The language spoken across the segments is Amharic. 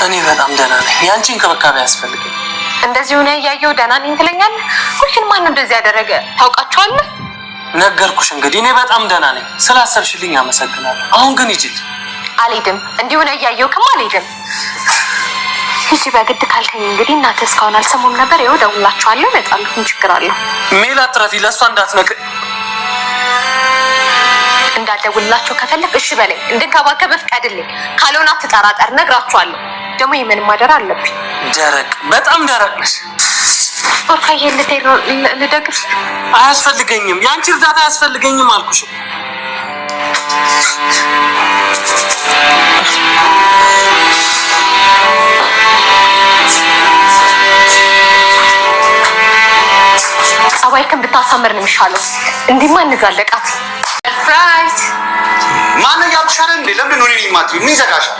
እኔ በጣም ደህና ነኝ። ያንቺ እንክብካቤ ያስፈልገኝ። እንደዚህ ሆነ እያየሁ ደህና ነኝ ትለኛለህ? ግን ማን እንደዚህ ያደረገ ታውቃቸዋለህ? ነገርኩሽ እንግዲህ እኔ በጣም ደህና ነኝ። ስላሰብሽልኝ አመሰግናለሁ። አሁን ግን ሂጂልኝ። አልሄድም። እንዲህ ሆነ እያየሁ አልሄድም። ሂጂ በግድ ካልከኝ እንግዲህ እናትህ እስካሁን አልሰሙም ነበር። ይኸው እደውልላቸዋለሁ፣ ይመጣሉ። ምን ችግር አለው? ሜላት ጥረፊ ለእሷ እንዳትነግር። እንዳልደውልላቸው ከፈለግ እሺ በለኝ፣ እንድንከባከብህ ፍቀድልኝ። ካልሆነ አትጠራጠር፣ እነግራቸዋለሁ። ደግሞ የምን ማደር አለብኝ። ደረቅ፣ በጣም ደረቅ ነሽ። ኦርካዬ ልደግፍ? አያስፈልገኝም፣ የአንቺ እርዳታ አያስፈልገኝም አልኩሽ። ጸባይክን ብታሳምር ነው የሚሻለው። እንዲህማ እንዛለቃት። ሰርፕራይዝ ማነው ያልኩሻል እንዴ? ለምን ነው እኔ ማትዩ? ምን ይዘጋሻል?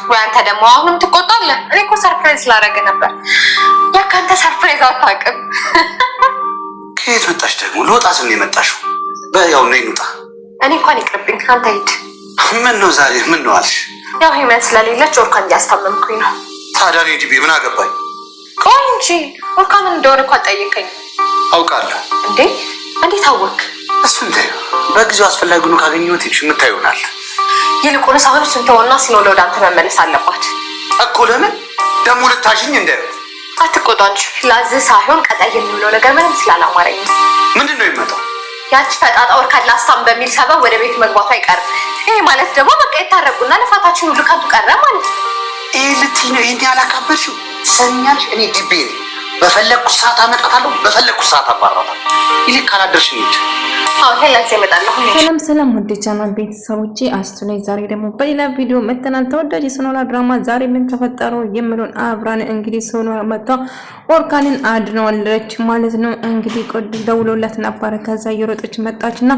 ወይ አንተ ደግሞ አሁንም ትቆጣለህ? እኔ እኮ ሰርፕራይዝ ላደርግ ነበር። ለካ አንተ ሰርፕራይዝ አታውቅም። ከየት መጣሽ ደግሞ? ልወጣ ስል ነው የመጣሽው? በያው ነው ይውጣ። እኔ እንኳን ይቅርብኝ፣ አንተ ሂድ። ምን ነው ዛሬ ምን ነው አልሽ? ያው ሂመን ስለሌለች ኦርካን እያስታመምኩኝ ነው። ታዲያ እኔ ዲቤ ምን አገባኝ? ቆይ እንጂ ኦርካ ምን እንደሆነ እኮ አልጠየቀኝም። አውቃለሁ። እንዴ እንዴት አወቅ? እሱ እንዴ በጊዜው አስፈላጊውን ካገኘሁት የምታይ ይሆናል። ይልቁንስ አሁን እሱን ተወውና ሲኖር ወደ አንተ መመለስ አለባት እኮ። ለምን ደግሞ ልታሽኝ እንደ አትቆጣ እንጂ ላዝህ ሳይሆን ቀጣይ የሚውለው ነገር ምንም ስላላማረኝ። ምንድን ነው የሚመጣው? ያቺ ፈጣጣ ኦርካን ላስታም በሚል ሰበብ ወደ ቤት መግባቱ አይቀርም። ይሄ ማለት ደግሞ በቃ የታረቁና ልፋታችን ሁሉ ከንቱ ቀረ ማለት ነው። ይሄ ልትይ ነው? ይሄን ያላካበድሽው ሰኛልሽ። እኔ ዲቤ ነኝ። በፈለኩት ሰዓት አመጣታለሁ፣ በፈለኩት ሰዓት አባራታለሁ። ይልቅ ካላደርሽ እንጂ ሰላም ወደ ቻናል ቤተሰቦቼ አስቱ ነኝ። ዛሬ ደግሞ በሌላ ቪዲዮ መተናል። ተወዳጅ የሶኖራ ድራማ ዛሬ ምን ተፈጠረው የሚለውን አብራን እንግዲህ ሶኖራ መጣ ኦርካንን አድነዋለች ማለት ነው። እንግዲህ ቆድ ደውሎላት ነበር። ከዛ እየሮጠች መጣችና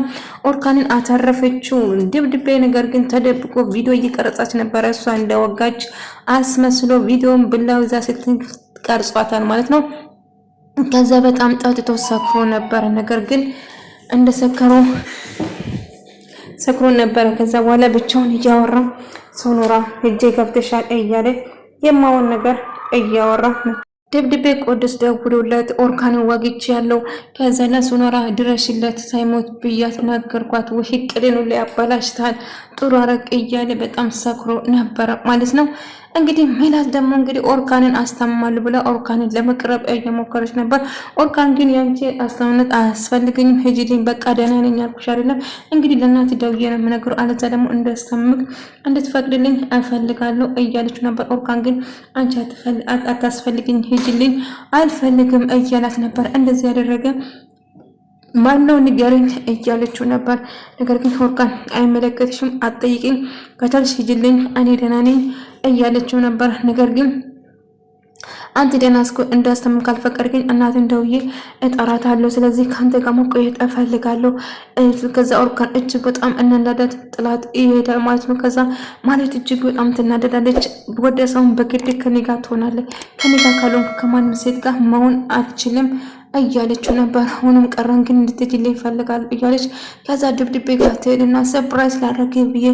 ኦርካንን አተረፈችው። ድብድቤ ነገር ግን ተደብቆ ቪዲዮ እየቀረጻች ነበር። እሷ እንደወጋች አስመስሎ ቪዲዮን ብላው ዛ ስትቀርጿታል ማለት ነው። ከዛ በጣም ጠጥቶ ሰክሮ ነበር። ነገር ግን እንደሰከሩ ሰክሮ ነበር። ከዛ በኋላ ብቻውን እያወራ ሶኖራ ሄጄ ገብተሻል እያለ የማውን ነገር እያወራ ድብድቤ ቆድስ ደውሎለት ኦርካንን ወግቼ ያለው ከዛ ለሶኖራ ድረሽለት ሳይሞት ብያት ነገርኳት። ወይ ቅድኑ ላይ አባላሽታል ጥሩ አረቅ እያለ በጣም ሰክሮ ነበር ማለት ነው። እንግዲህ ሜላት ደግሞ እንግዲህ ኦርካንን አስታማሉ ብላ ኦርካንን ለመቅረብ እየሞከረች ነበር። ኦርካን ግን ያንቺ አስተማመጥ አያስፈልገኝም፣ ሂጂልኝ፣ በቃ ደህና ነኝ አልኩሽ አይደለም እንግዲህ ለእናት ደውዬ ነው የምነግረው፣ አለዛ ደግሞ እንዳስተምቅ እንድትፈቅድልኝ እፈልጋለሁ እያለች ነበር። ኦርካን ግን አንቺ አታስፈልግኝ፣ ሂጂልኝ፣ አልፈልግም እያላት ነበር። እንደዚህ ያደረገ ማነው ንገረኝ እያለችው ነበር። ነገር ግን ኦርካን አይመለከትሽም፣ አትጠይቂኝ፣ ከቻልሽ ሂጂልኝ፣ እኔ ደህና ነኝ እያለችው ነበር። ነገር ግን አንተ ደህና እንዳስተምም ካልፈቀድከኝ እናትን ደውዬ እጠራታለሁ፣ ስለዚህ ከአንተ ጋር መቆየት እፈልጋለሁ። ከዛ ኦርካን እጅግ በጣም እናዳዳት ጥላት ይሄዳል ማለት ነው። ከዛ ማለት እጅግ በጣም ትናደዳለች። ወደ ሰውን በግድ ከኔ ጋር ትሆናለች፣ ከኔ ጋር ካልሆንክ ከማንም ሴት ጋር መሆን አልችልም እያለችው ነበር። አሁንም ቀረን ግን እንድትጅልኝ ይፈልጋል እያለች ከዛ ድብድቤ ጋር ትሄድና ሰርፕራይዝ ላደረገ ብዬ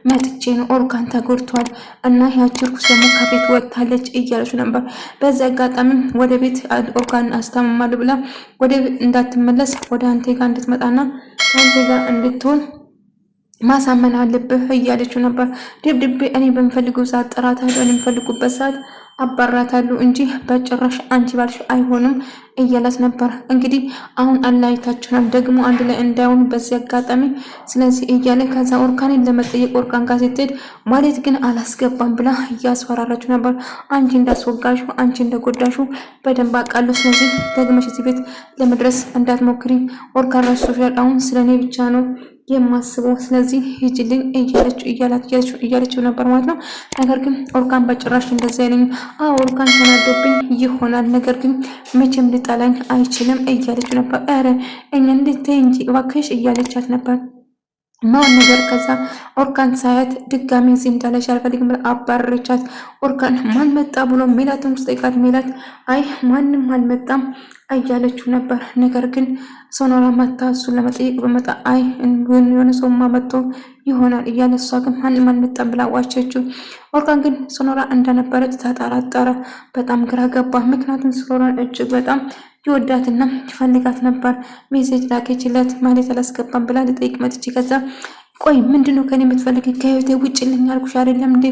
መጥቼ ነው፣ ኦርካን ተጎድቷል እና ያቺ ርኩስ ደግሞ ከቤት ወጥታለች እያለች ነበር። በዚህ አጋጣሚ ወደ ቤት ኦርካን አስታምማል ብላ ወደ እንዳትመለስ ወደ አንቴ ጋር እንድትመጣና አንቴ ጋር እንድትሆን ማሳመን አለብህ እያለችው ነበር። ድብድቤ እኔ በምፈልገው ሰዓት ጥራታለሁ፣ እኔ በምፈልጉበት ሰዓት አባራታለሁ እንጂ በጭራሽ አንቺ ባልሽ አይሆንም እያላት ነበር። እንግዲህ አሁን አላይታችኋል ደግሞ አንድ ላይ እንዳይሆኑ በዚህ አጋጣሚ ስለዚህ እያለ ከዛ ኦርካንን ለመጠየቅ ኦርካን ጋር ስትሄድ ማለት ግን አላስገባም ብላ እያስፈራራችሁ ነበር። አንቺ እንዳስወጋሹ አንቺ እንደጎዳሹ በደንብ አውቃለሁ፣ ስለዚህ ደግመሽ እዚህ ቤት ለመድረስ እንዳትሞክሪ፣ ኦርካን ረስቶሻል፣ አሁን ስለኔ ብቻ ነው የማስበው፣ ስለዚህ ሂጂልኝ እያለችው ነበር ማለት ነው። ነገር ግን ኦርካን በጭራሽ እንደዚህ አይለኝ፣ ኦርካን ተናዶብኝ ይሆናል፣ ነገር ግን መቼም ሊጠላኝ አይችልም እያለችው ነበር። ኧረ እኛ እንዴት እንጂ እባክሽ እያለቻት ነበር። ማን ነገር ከዛ ኦርካን ሳያት ድጋሚ እዚህ እንዳለሽ አልፈልግም ብላ አባረረቻት። ኦርካን ማን መጣ ብሎ ሜላትን ውስጥ ጠይቃት፣ ሜላት አይ ማንም አልመጣም እያለችው ነበር። ነገር ግን ሶኖራ መታ እሱን ለመጠየቅ በመጣ አይ የሆነ ሰውማ መጥቶ ይሆናል እያለ እሷ ግን ማንም አልመጣም ብላ ዋሸችው። ኦርካን ግን ሶኖራ እንደነበረች ተጠራጠረ። በጣም ግራ ገባ። ምክንያቱም ሶኖራን እጅግ በጣም ይወዳትና ይፈልጋት ነበር። ሜሴጅ ላከችለት ማለት አላስገባም ብላ ልጠይቅ መጥቼ ከዛ ቆይ ምንድነው ከኔ የምትፈልጊ? ከህይወቴ ውጭ ልኝ አልኩሽ አይደለም እንዴ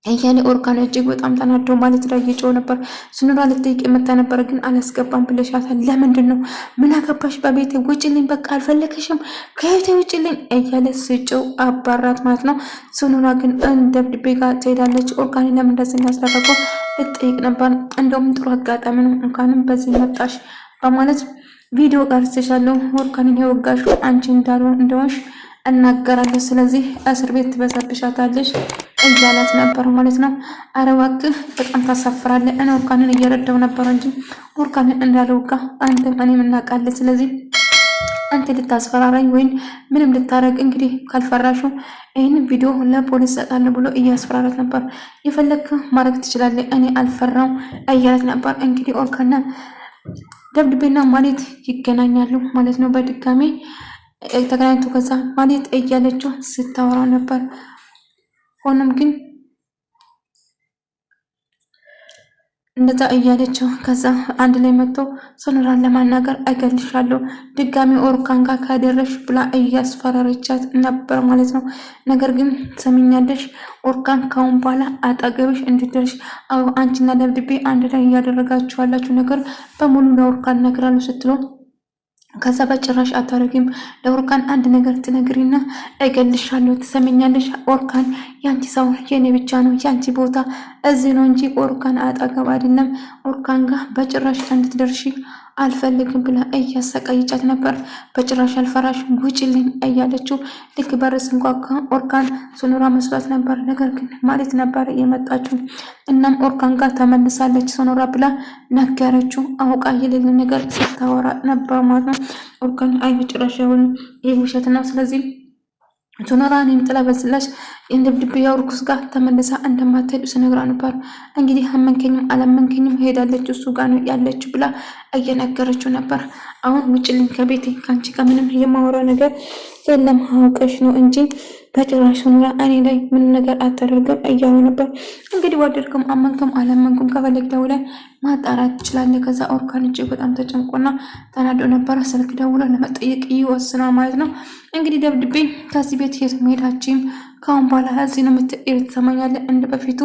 እያለ ኦርካን እጅግ በጣም ተናደው ማለት ላይ እየጮኸ ነበር። ሶኖራ ልጠይቅ የመጣ ነበር ግን አላስገባም ብለሻታል። ለምንድን ነው? ምን አገባሽ? በቤቴ ውጭልኝ፣ በቃ አልፈለግሽም፣ ከህይወቴ ውጭልኝ እያለ ስጮው አባራት ማለት ነው። ሶኖራ ግን ደብድቤ ጋር ትሄዳለች። ኦርካን ለምን እንደዚህ ያስደረገው ልጠይቅ ነበር። እንደውም ጥሩ አጋጣሚ ነው እንኳንም በዚህ መጣሽ በማለት ቪዲዮ ቀርጽሻለሁ። ኦርካንን የወጋሽው አንቺ እንደሆንሽ እናገራለሁ። ስለዚህ እስር ቤት ትበሰብሻታለሽ እያላት ነበር ማለት ነው። ኧረ እባክህ በጣም ታሳፍራለህ። እኔ ኦርካንን እየረዳው ነበር እንጂ ኦርካንን እንዳልወጋ አንተም እኔም እናውቃለን። ስለዚህ አንተ ልታስፈራራኝ ወይም ምንም ልታረግ እንግዲህ ካልፈራሹ ይህን ቪዲዮ ለፖሊስ ሰጣለሁ ብሎ እያስፈራራት ነበር። የፈለግክ ማድረግ ትችላለህ፣ እኔ አልፈራው እያላት ነበር። እንግዲህ ኦርካና ደብድቤና ማለት ይገናኛሉ ማለት ነው። በድጋሚ ተገናኝቶ ከዛ ማለት እያለችው ስታወራ ነበር። ሆኖም ግን እንደዛ እያለችው ከዛ አንድ ላይ መጥቶ ሶኖራን ለማናገር እገልሻለሁ ድጋሚ ኦርካን ጋር ካደረሽ ብላ እያስፈራረቻት ነበር ማለት ነው። ነገር ግን ሰሚኛለሽ ኦርካን ካሁን በኋላ አጠገብሽ እንድደርሽ አንቺና ደብድቤ አንድ ላይ እያደረጋችሁ ያላችሁ ነገር በሙሉ ለኦርካን እነግራለሁ ስትለው ከዛ በጭራሽ አታረጊም። ለኦርካን አንድ ነገር ትነግሪና እገልሻለሁ። ትሰሚኛለሽ? ኦርካን ያንቺ ሰው የኔ ብቻ ነው። ያንቺ ቦታ እዚህ ነው እንጂ ኦርካን አጠገብ አይደለም። ኦርካን ጋር በጭራሽ እንድትደርሺ አልፈልግም ብላ እያሰቃየቻት ነበር። በጭራሽ አልፈራሽ ውጪልኝ እያለችው ልክ በር ስንኳኳ ኦርካን ሶኖራ መስሏት ነበር። ነገር ግን ማለት ነበር የመጣችው። እናም ኦርካን ጋር ተመልሳለች ሶኖራ ብላ ነገረችው። አውቃ የሌለ ነገር ስታወራ ነበር ማለት ነው። ኦርካን አይ በጭራሽ ይህ ውሸት ነው። ስለዚህ ሶኖራ እኔም ጥላ በስላሽ እንደብድብ ያውርኩስ ጋር ተመልሳ እንደማትሄድ ስነግራ ነበር። እንግዲህ አመንከኝም አላመንከኝም ሄዳለች እሱ ጋር ነው ያለችው ብላ እየነገረችው ነበር። አሁን ውጭልኝ ከቤቴ፣ ከአንቺ ጋር ምንም የማወራ ነገር የለም፣ አውቀሽ ነው እንጂ በጭራሽ ሶኖራ እኔ ላይ ምን ነገር አታደርግም እያሉ ነበር። እንግዲህ ወደድክም አመንክም አላመንኩም ከፈለግ ደውለህ ማጣራት ትችላለህ። ከዛ ኦርካን እጅግ በጣም ተጨንቆና ተናዶ ነበረ። ስልክ ደውሎ ለመጠየቅ ይወስናል ማለት ነው። እንግዲህ ደብድቤ ከዚህ ቤት የት መሄዳችም ከአሁን በኋላ እዚህ ነው የምትሄድ፣ ትሰማኛለህ? እንደ በፊቱ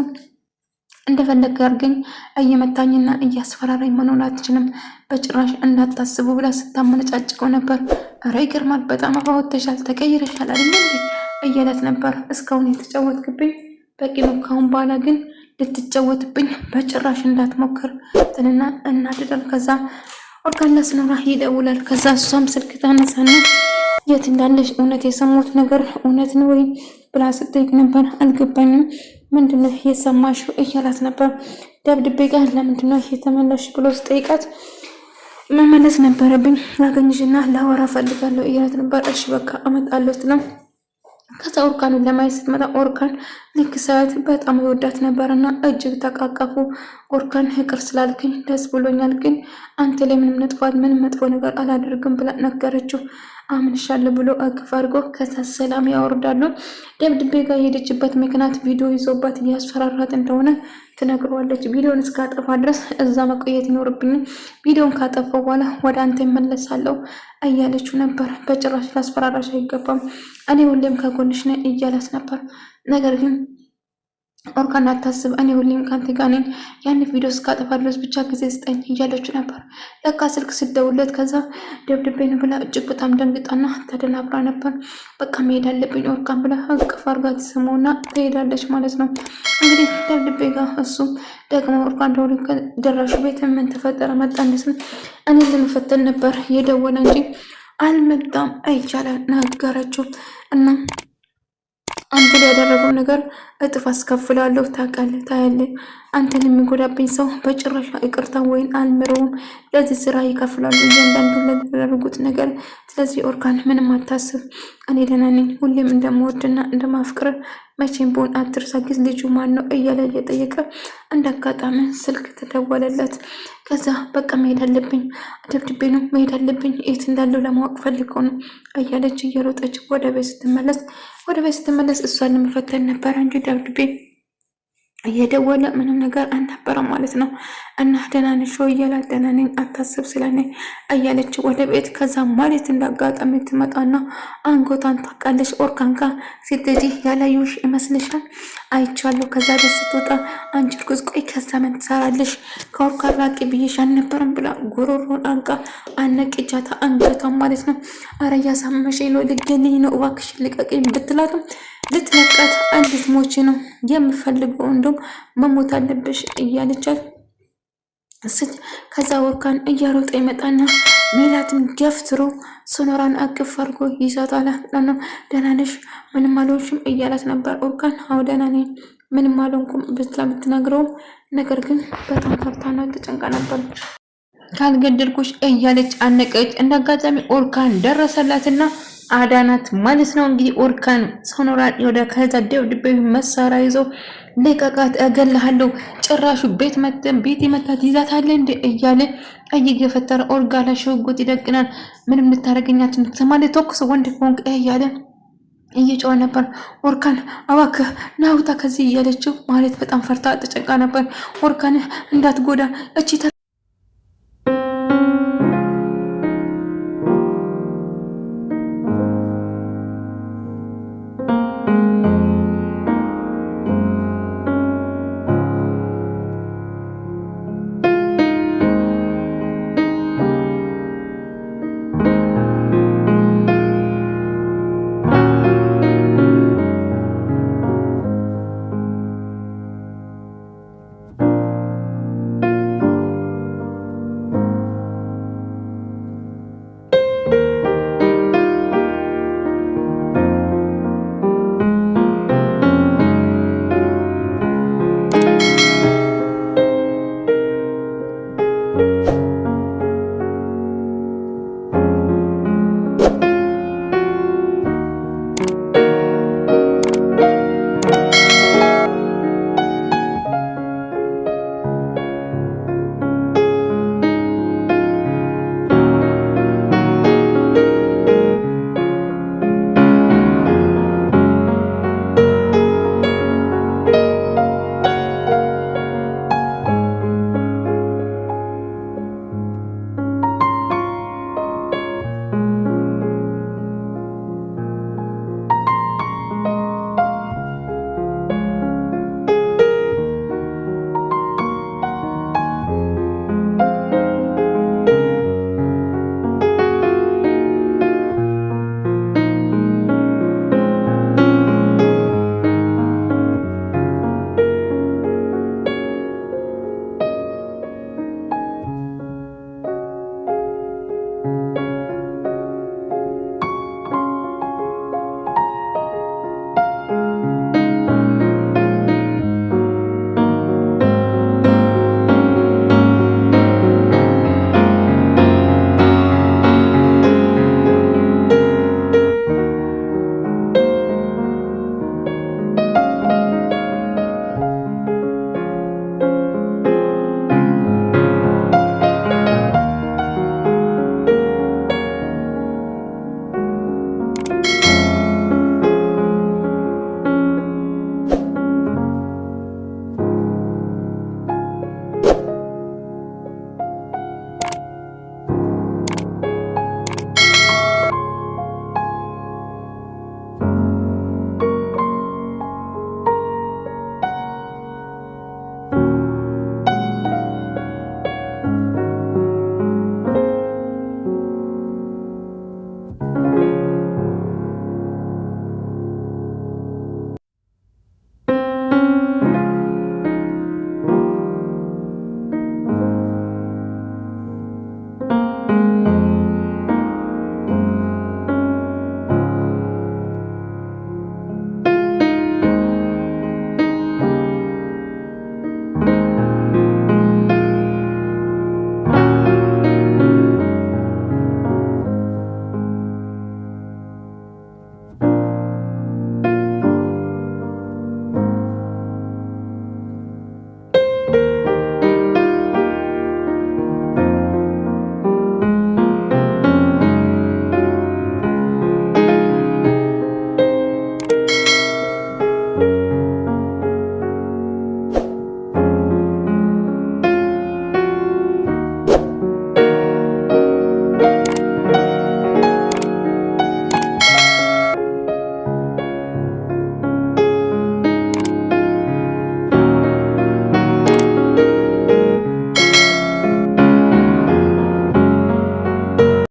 እንደፈለገ አድርገኝ እየመታኝና እያስፈራራኝ መኖር አትችልም፣ በጭራሽ እንዳታስቡ ብላ ስታመነጫጭቀው ነበር። ኧረ ይገርማል፣ በጣም አባወተሻል፣ ተቀይረሻል አይደል እንዴ እያለት ነበር። እስካሁን የተጫወትክብኝ በቂ ነው፣ ካሁን በኋላ ግን ልትጫወትብኝ በጭራሽ እንዳትሞክር ትልና እናድዳል። ከዛ ኦርካን ለሶኖራ ይደውላል። ከዛ እሷም ስልክ ታነሳና የት እንዳለሽ እውነት የሰሙት ነገር እውነት ነው ወይ ብላ ስጠይቅ ነበር። አልገባኝም፣ ምንድነው የሰማሽው እያላት ነበር። ደብድቤ ጋር ለምንድነው የተመለሽ ብሎ ስጠይቃት መመለስ ነበረብኝ፣ ላገኝሽና ላወራ ፈልጋለሁ እያላት ነበር። እሺ በቃ እመጣለሁ ትለም። ከዛ ኦርካንን ለማየት ስትመጣ ኦርካን ልክ ሰዓት በጣም ይወዳት ነበርና እጅግ ተቃቀፉ። ኦርካን ይቅር ስላልክኝ ደስ ብሎኛል፣ ግን አንተ ላይ ምንም ነጥፋት ምንም መጥፎ ነገር አላደርግም ብላ ነገረችው። አምንሻለሁ ብሎ እቅፍ አድርጎ ከዛ ሰላም ያወርዳሉ። ደብድቤ ጋር የሄደችበት ምክንያት ቪዲዮ ይዞባት እያስፈራራት እንደሆነ ትነግረዋለች። ቪዲዮን እስካጠፋ ድረስ እዛ መቆየት ይኖርብኝ፣ ቪዲዮን ካጠፋው በኋላ ወደ አንተ ይመለሳለሁ እያለችው ነበር። በጭራሽ ላስፈራራሽ አይገባም፣ እኔ ሁሌም ከጎንሽ ነኝ እያላት ነበር። ነገር ግን ኦርካን አታስብ፣ እኔ ሁሌም ካንተ ጋር ነኝ፣ ያን ቪዲዮ እስካጠፋ ድረስ ብቻ ጊዜ ስጠኝ እያለችው ነበር። ለካ ስልክ ስደውለት ከዛ ደብድቤን ብላ እጅግ በጣም ደንግጣና ተደናብራ ነበር። በቃ መሄድ አለብኝ ኦርካን ብላ እቅፍ አድርጋ ትስመውና ትሄዳለች ማለት ነው። እንግዲህ ደብድቤ ጋር እሱ ደግሞ ኦርካን ደራሹ ቤት ምን ተፈጠረ መጣንስም እኔ ለመፈተን ነበር የደወለ እንጂ አልመጣም አይቻለ ነገረችው። እና አንተ ላይ ያደረገው ነገር እጥፍ አስከፍላለሁ። ታውቃለህ፣ ታያለህ። አንተን የሚጎዳብኝ ሰው በጭራሽ ይቅርታ ወይን አልምረውም። ለዚህ ስራ ይከፍላሉ እያንዳንዱ ለተደረጉት ነገር። ስለዚህ ኦርካን ምንም አታስብ፣ እኔ ደህና ነኝ። ሁሌም እንደምወድና እንደማፍቅር መቼም ቢሆን አትርሳ። ጊዜ ልጁ ማን ነው እያለ እየጠየቀ እንደ አጋጣሚ ስልክ ተደወለለት። ከዛ በቃ መሄድ አለብኝ፣ ደብድቤ ነው መሄድ አለብኝ፣ የት እንዳለው ለማወቅ ፈልገው ነው እያለች እየሮጠች ወደ ቤት ስትመለስ እሷን ለመፈተን ነበረ እንጂ ደብድቤ እየደወለ ምንም ነገር አልነበረም ማለት ነው። እና ደህና ነሽ ወይ እያላት ደህና ነኝ አታስብ ስለኔ እያለች ወደ ቤት። ከዛ ማለት እንዳጋጣሚ ትመጣና አንጎታን ታውቃለች። ኦርካን ጋር ስትሄጂ ያላዩሽ ይመስልሻል? አይቻለሁ። ከዛ ቤት ስትወጣ አንቺ እርጉዝ፣ ቆይ ከዛ ምን ትሰራለሽ? ከኦርካን ራቂ ብዬሽ አልነበረም ብላ ጉሮሮን አንቃ አነቅጃታ አንገቷን ማለት ነው። አረ እያሳመመሽኝ ነው፣ ልትገለኝ ነው፣ እባክሽ ልቀቂኝ ብትላትም ልትለቃት አንዲት ሞች ነው የምፈልገው፣ እንደውም መሞት አለብሽ እያለቻት ከዛ ኦርካን እያሮጠ ይመጣና ሜላትን ገፍትሮ ሶኖራን አቅፍ አድርጎ ይዛታል። ነው ደህና ነሽ ምንም አልሆንሽም እያላት ነበር። ኦርካን አዎ ደህና ነኝ ምንም አልሆንኩም ብትላ ብትነግረውም ነገር ግን በጣም ፈርታና ተጨንቃ ነበር። ካልገደልኩሽ እያለች አነቀች። እንዳጋጣሚ ኦርካን ደረሰላትና አዳናት ማለት ነው። እንግዲህ ኦርካን ሶኖራን ወደ ከዛ ደብድቤ መሳሪያ ይዞ ልቀቃት እገልሃለሁ፣ ጭራሹ ቤት መታት ይዛታለ እንደ እያለ እየገፈተረ ኦርጋ ላይ ሽጉጥ ይደቅናል። ምንም ልታረገኛት ትሰማለህ? ተኩስ ወንድ ሆንክ እያለ እየጮኸ ነበር። ኦርካን እባክህ ናውጣ ከዚህ እያለችው ማለት በጣም ፈርታ ተጨንቃ ነበር። ኦርካን እንዳትጎዳ እቺ